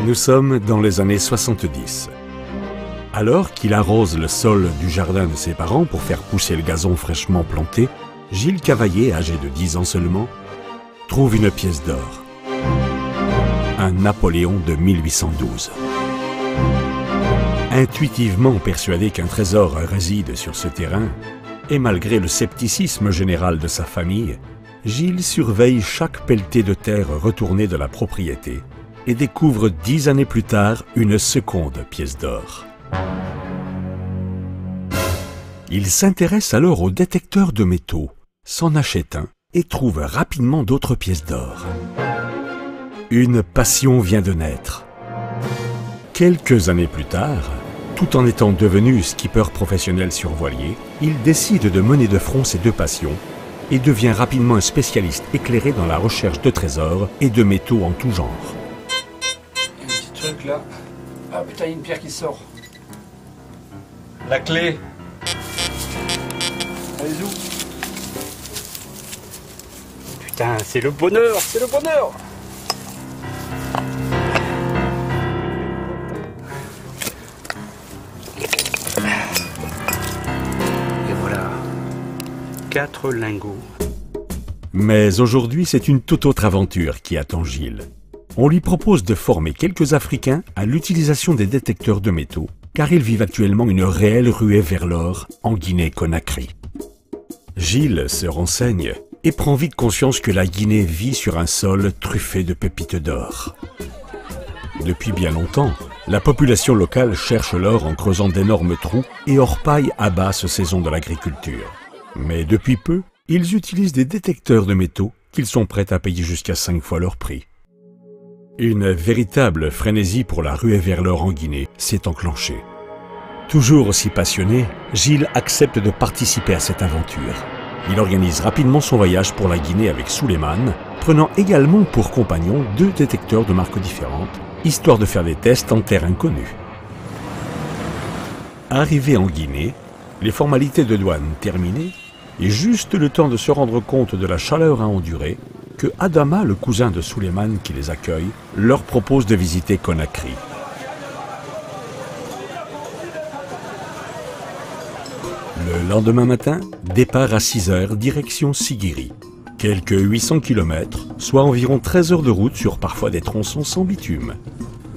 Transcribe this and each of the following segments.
Nous sommes dans les années 70. Alors qu'il arrose le sol du jardin de ses parents pour faire pousser le gazon fraîchement planté, Gilles Cavaillé, âgé de 10 ans seulement, trouve une pièce d'or. Un Napoléon de 1812. Intuitivement persuadé qu'un trésor réside sur ce terrain, et malgré le scepticisme général de sa famille, Gilles surveille chaque pelletée de terre retournée de la propriété et découvre 10 années plus tard une seconde pièce d'or. Il s'intéresse alors au détecteur de métaux, s'en achète un et trouve rapidement d'autres pièces d'or. Une passion vient de naître. Quelques années plus tard, tout en étant devenu skipper professionnel sur voilier, il décide de mener de front ces deux passions et devient rapidement un spécialiste éclairé dans la recherche de trésors et de métaux en tout genre. Un petit truc là. Ah putain, il y a une pierre qui sort. La clé. Allez, où? Putain, c'est le bonheur, c'est le bonheur. Et voilà, 4 lingots. Mais aujourd'hui, c'est une toute autre aventure qui attend Gilles. On lui propose de former quelques Africains à l'utilisation des détecteurs de métaux, car ils vivent actuellement une réelle ruée vers l'or en Guinée-Conakry. Gilles se renseigne et prend vite conscience que la Guinée vit sur un sol truffé de pépites d'or. Depuis bien longtemps, la population locale cherche l'or en creusant d'énormes trous et orpaille à basse saison de l'agriculture. Mais depuis peu, ils utilisent des détecteurs de métaux qu'ils sont prêts à payer jusqu'à 5 fois leur prix. Une véritable frénésie pour la ruée vers l'or en Guinée s'est enclenchée. Toujours aussi passionné, Gilles accepte de participer à cette aventure. Il organise rapidement son voyage pour la Guinée avec Souleymane, prenant également pour compagnon 2 détecteurs de marques différentes, histoire de faire des tests en terre inconnue. Arrivé en Guinée, les formalités de douane terminées, et juste le temps de se rendre compte de la chaleur à endurer, que Adama, le cousin de Souleymane qui les accueille, leur propose de visiter Conakry. Le lendemain matin, départ à 6 h, direction Siguiri. Quelques 800 km, soit environ 13 heures de route sur parfois des tronçons sans bitume.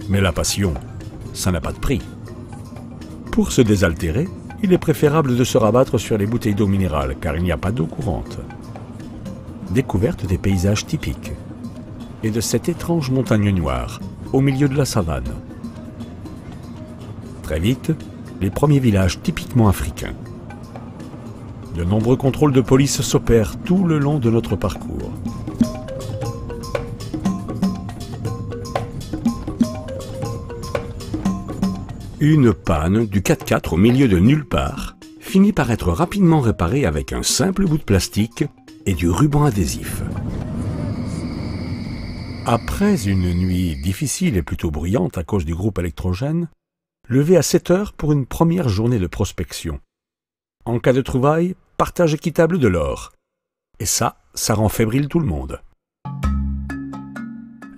Mais la passion, ça n'a pas de prix. Pour se désaltérer, il est préférable de se rabattre sur les bouteilles d'eau minérale, car il n'y a pas d'eau courante. Découverte des paysages typiques et de cette étrange montagne noire au milieu de la savane. Très vite, les premiers villages typiquement africains. De nombreux contrôles de police s'opèrent tout le long de notre parcours. Une panne du 4x4 au milieu de nulle part finit par être rapidement réparée avec un simple bout de plastique et du ruban adhésif. Après une nuit difficile et plutôt bruyante à cause du groupe électrogène, levé à 7 h pour une première journée de prospection. En cas de trouvaille, partage équitable de l'or. Et ça rend fébrile tout le monde.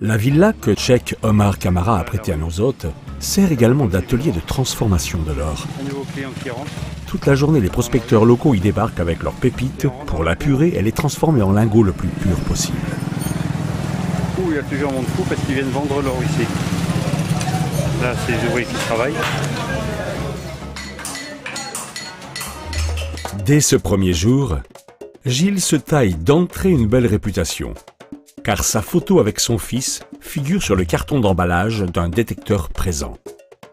La villa que Cheikh Omar Kamara a prêtée à nos hôtes sert également d'atelier de transformation de l'or. Un nouveau client qui rentre. Toute la journée, les prospecteurs locaux y débarquent avec leurs pépites pour l'apurer et les transformer en lingots le plus pur possible. Il y a toujours monde fou parce qu'ils viennent vendre l'or ici. Là, c'est les ouvriers qui travaillent. Dès ce premier jour, Gilles se taille d'entrée une belle réputation, car sa photo avec son fils figure sur le carton d'emballage d'un détecteur présent,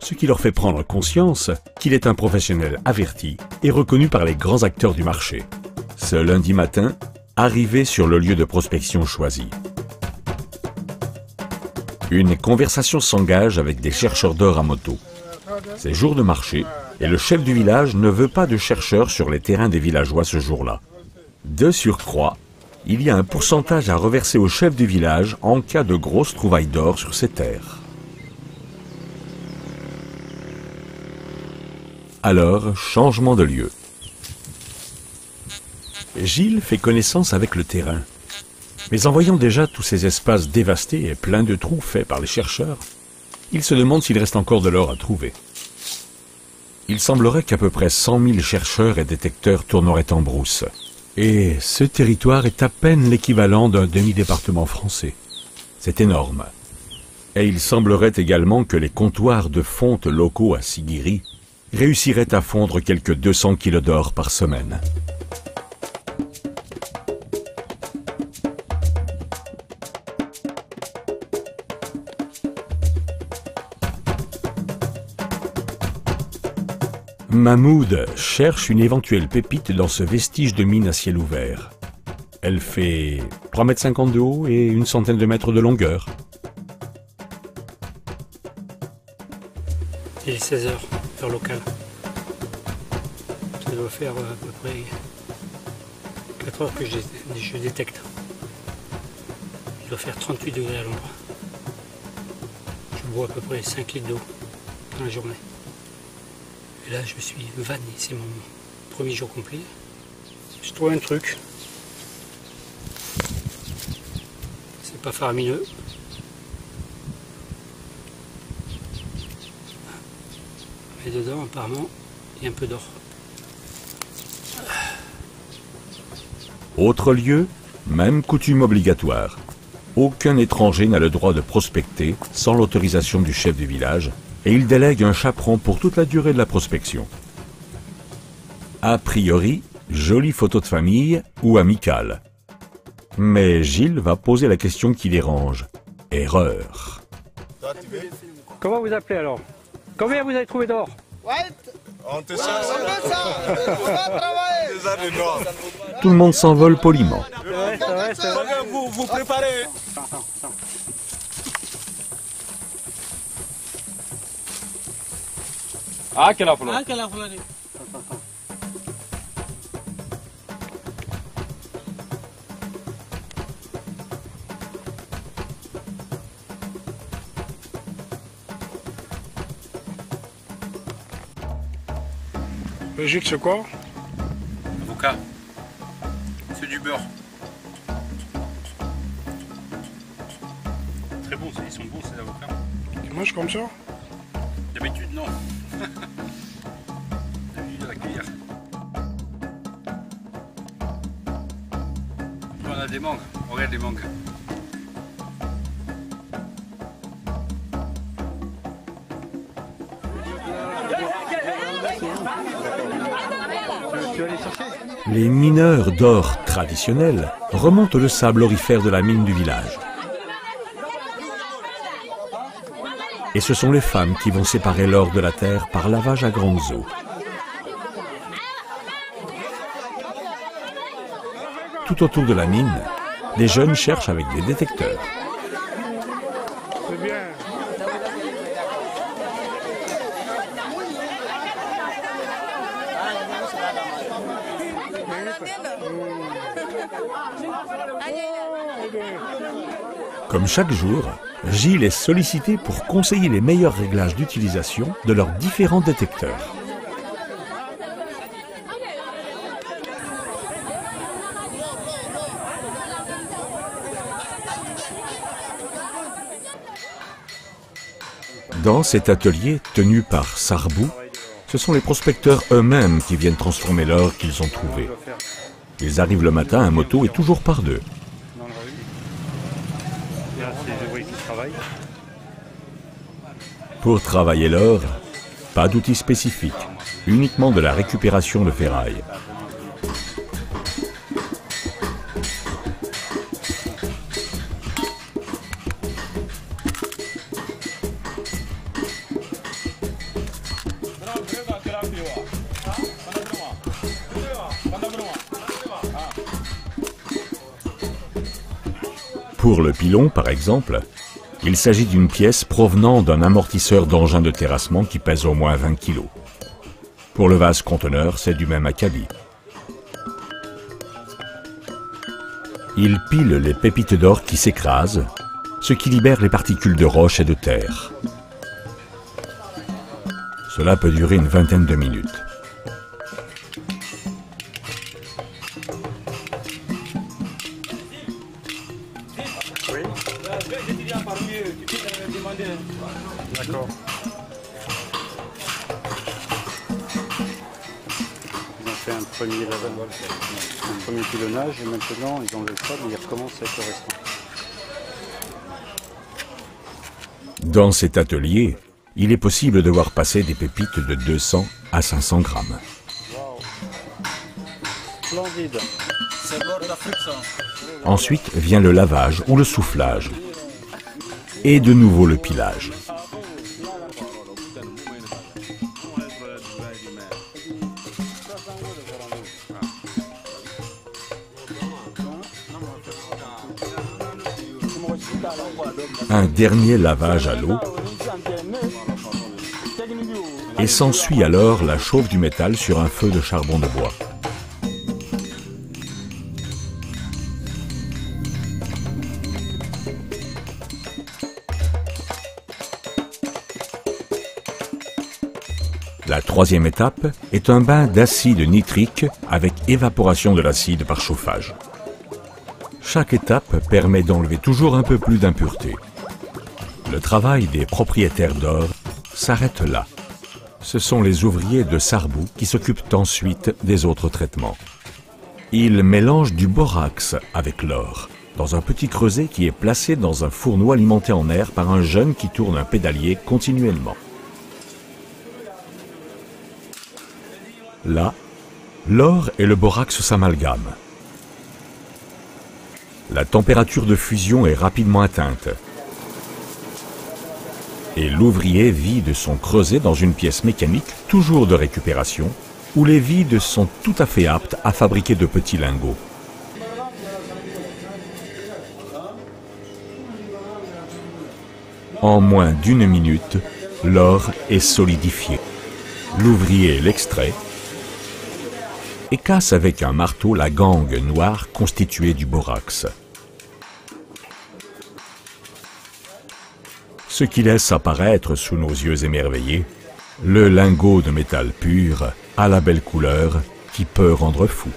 ce qui leur fait prendre conscience qu'il est un professionnel averti et reconnu par les grands acteurs du marché. Ce lundi matin, arrivé sur le lieu de prospection choisi. Une conversation s'engage avec des chercheurs d'or à moto. C'est jour de marché et le chef du village ne veut pas de chercheurs sur les terrains des villageois ce jour-là. De surcroît, il y a un pourcentage à reverser au chef du village en cas de grosses trouvailles d'or sur ses terres. Alors, changement de lieu. Gilles fait connaissance avec le terrain. Mais en voyant déjà tous ces espaces dévastés et pleins de trous faits par les chercheurs, Il se demande s'il reste encore de l'or à trouver. Il semblerait qu'à peu près 100 000 chercheurs et détecteurs tourneraient en brousse. Et ce territoire est à peine l'équivalent d'un demi-département français. C'est énorme. Et il semblerait également que les comptoirs de fonte locaux à Siguiri réussiraient à fondre quelques 200 kilos d'or par semaine. Mahmoud cherche une éventuelle pépite dans ce vestige de mine à ciel ouvert. Elle fait 3,50 m de haut et une centaine de mètres de longueur. Il est 16 h, heure locale. Ça doit faire à peu près 4 heures que je détecte. Il doit faire 38 degrés à l'ombre. Je bois à peu près 5 litres d'eau dans la journée. Et là, je suis vanné, c'est mon premier jour complet. Je trouve un truc. C'est pas faramineux. Mais dedans, apparemment, il y a un peu d'or. Autre lieu, même coutume obligatoire. Aucun étranger n'a le droit de prospecter sans l'autorisation du chef du village, et il délègue un chaperon pour toute la durée de la prospection. A priori, jolie photo de famille ou amicale. Mais Gilles va poser la question qui dérange. Erreur. Comment vous appelez alors? Combien vous avez trouvé d'or? On te cherche. On va travailler. Tout le monde s'envole poliment. C'est vrai. Vous préparez. Ah, quelle flor. Gilles, c'est quoi? Avocat. C'est du beurre. Très bon, ils sont bons ces avocats. Tu manges comme ça? D'habitude, non. D'habitude, à la cuillère. On a des mangues. Regarde les mangues. Les mineurs d'or traditionnels remontent le sable aurifère de la mine du village. Et ce sont les femmes qui vont séparer l'or de la terre par lavage à grandes eaux. Tout autour de la mine, les jeunes cherchent avec des détecteurs. C'est bien. Comme chaque jour, Gilles est sollicité pour conseiller les meilleurs réglages d'utilisation de leurs différents détecteurs. Dans cet atelier tenu par Sarbou, ce sont les prospecteurs eux-mêmes qui viennent transformer l'or qu'ils ont trouvé. Ils arrivent le matin à moto et toujours par deux. Dans la rue. Et là, c'est les ouvriers qui travaillent. Pour travailler l'or, pas d'outils spécifiques, uniquement de la récupération de ferraille. Pour le pilon, par exemple, il s'agit d'une pièce provenant d'un amortisseur d'engin de terrassement qui pèse au moins 20 kg. Pour le vase conteneur, c'est du même acabit. Il pile les pépites d'or qui s'écrasent, ce qui libère les particules de roche et de terre. Cela peut durer une vingtaine de minutes. D'accord. Ils ont fait un premier lavage, un premier pilonnage et maintenant ils ont le sol et ils recommencent avec le restant. Dans cet atelier, il est possible de voir passer des pépites de 200 à 500 grammes. Splendide. Ensuite vient le lavage ou le soufflage. Et de nouveau le pilage. Un dernier lavage à l'eau. Et s'ensuit alors la chauffe du métal sur un feu de charbon de bois. La troisième étape est un bain d'acide nitrique avec évaporation de l'acide par chauffage. Chaque étape permet d'enlever toujours un peu plus d'impuretés. Le travail des propriétaires d'or s'arrête là. Ce sont les ouvriers de Sarbou qui s'occupent ensuite des autres traitements. Ils mélangent du borax avec l'or, dans un petit creuset qui est placé dans un fourneau alimenté en air par un jeune qui tourne un pédalier continuellement. Là, l'or et le borax s'amalgament. La température de fusion est rapidement atteinte. Et l'ouvrier vide son creuset dans une pièce mécanique, toujours de récupération, où les vides sont tout à fait aptes à fabriquer de petits lingots. En moins d'1 minute, l'or est solidifié. L'ouvrier l'extrait et casse avec un marteau la gangue noire constituée du borax. Ce qui laisse apparaître sous nos yeux émerveillés le lingot de métal pur à la belle couleur qui peut rendre fou.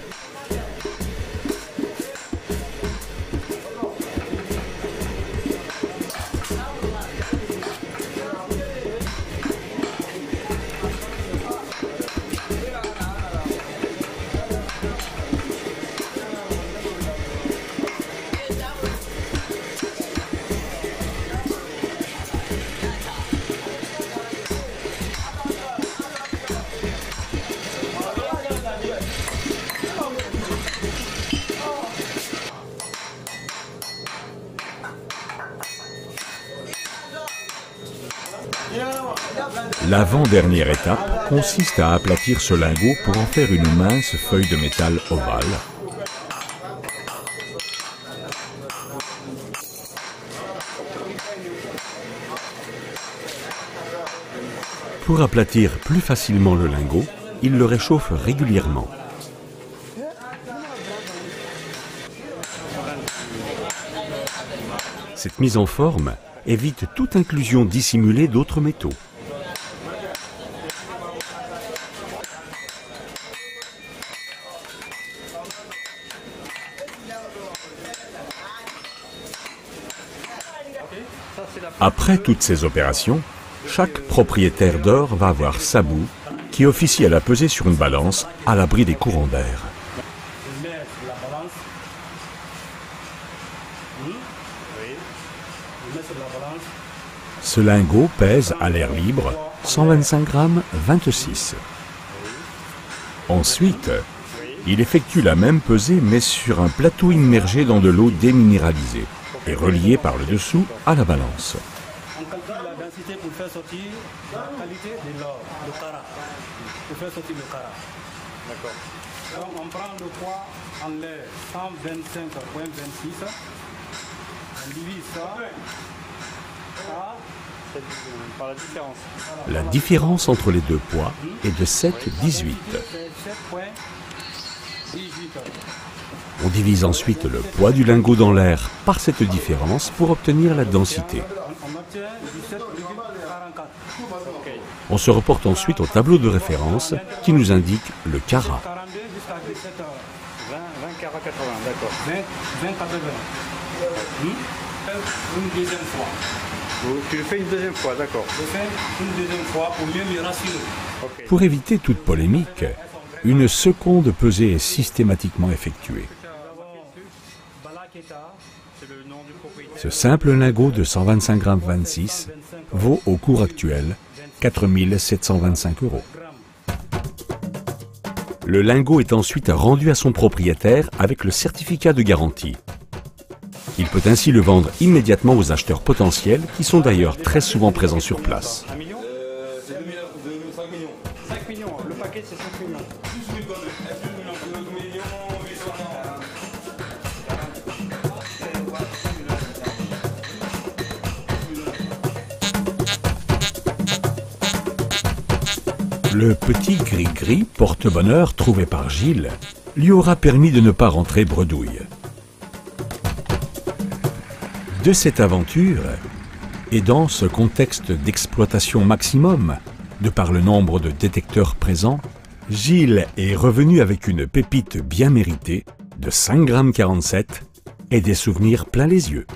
L'avant-dernière étape consiste à aplatir ce lingot pour en faire une mince feuille de métal ovale. Pour aplatir plus facilement le lingot, il le réchauffe régulièrement. Cette mise en forme évite toute inclusion dissimulée d'autres métaux. Après toutes ces opérations, chaque propriétaire d'or va avoir Sabou, qui officie à la peser sur une balance à l'abri des courants d'air. Ce lingot pèse à l'air libre 125 grammes 26. Ensuite, il effectue la même pesée mais sur un plateau immergé dans de l'eau déminéralisée et relié par le dessous à la balance. On calcule la densité pour faire sortir la qualité de l'or, le carat. Pour faire sortir le carat. D'accord. Donc on prend le poids en l'air 125,26. On divise ça Par la différence. La différence entre les deux poids est de 7,18. On divise ensuite le poids du lingot dans l'air par cette différence pour obtenir la densité. On obtient 17,44. On se reporte ensuite au tableau de référence qui nous indique le carat. 42 jusqu'à 17 20 carats 80, d'accord. 20 80. Une deuxième fois. Tu le fais une deuxième fois, d'accord. Je fais une deuxième fois pour mieux me rassurer. Ok. Pour éviter toute polémique, une seconde pesée est systématiquement effectuée. C'est le nom du propriétaire. Ce simple lingot de 125 grammes 26 vaut au cours actuel 4 725 €. Le lingot est ensuite rendu à son propriétaire avec le certificat de garantie. Il peut ainsi le vendre immédiatement aux acheteurs potentiels qui sont d'ailleurs très souvent présents sur place. 1 million C'est 5 millions. 5 millions, le paquet c'est 5 millions. Le petit gris-gris porte-bonheur trouvé par Gilles lui aura permis de ne pas rentrer bredouille. De cette aventure, et dans ce contexte d'exploitation maximum, de par le nombre de détecteurs présents, Gilles est revenu avec une pépite bien méritée de 5,47 g et des souvenirs plein les yeux.